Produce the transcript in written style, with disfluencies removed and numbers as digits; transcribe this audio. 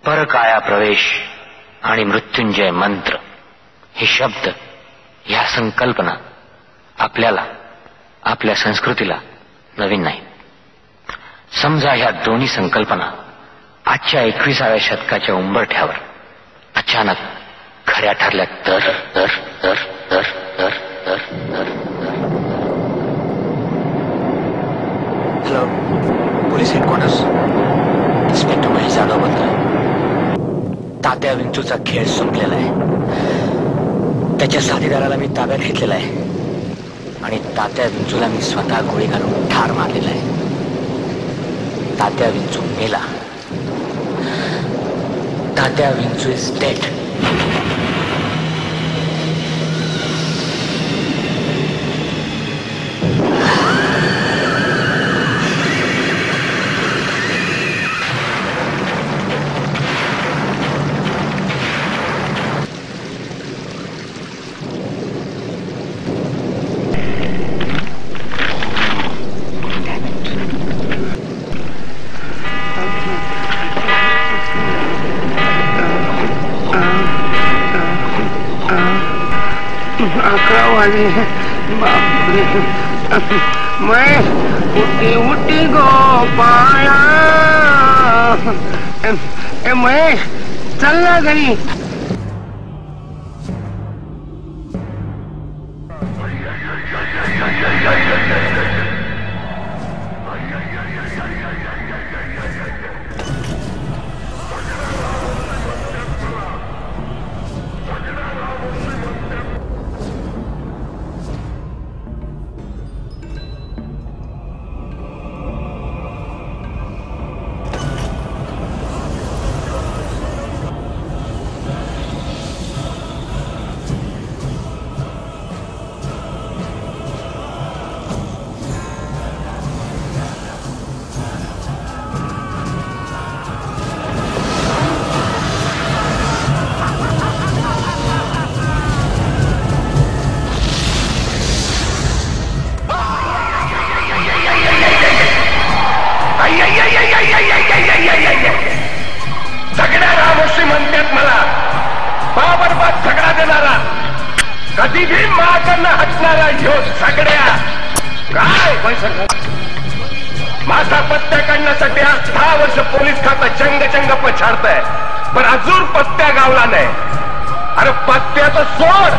परकाया प्रवेश आणि मृत्युंजय मंत्र हे शब्द, ह्या संकल्पना आपल्याला, आपल्या संस्कृतीला नवीन नाही. समजा ह्या दोन्ही संकल्पना आजच्या 21व्या शतकाच्या उंबरठ्यावर अचानक खऱ्या ठरल्या तर तर तर तर तर तर तर hello, police headquarters, inspector Mahesh Jadhav बोलतोय. तात्या विंचूचा खेळ संपलेला आहे. त्याच्या साथीदाराला मी ताब्यात घेतलेला आहे आणि तात्या विंचूला मी स्वतः गोळी घालून ठार मारलेला आहे. तात्या विंचू मेला. तात्या विंचू इज डेड. मैं उठी उठी गोपाला मैं चलना घरी. झगड्याला मुशी म्हणतात मला, बाबरबाद झगडा देणारा, कधी भी माकडनं हटणारा ह्यो झगड्या. काय माझा पत्त्या काढण्यासाठी आज 10 वर्ष पोलीस खातं चंग पछाडतंय, पण अजून पत्त्या गावला नाही. अरे पत्त्याचं सोड,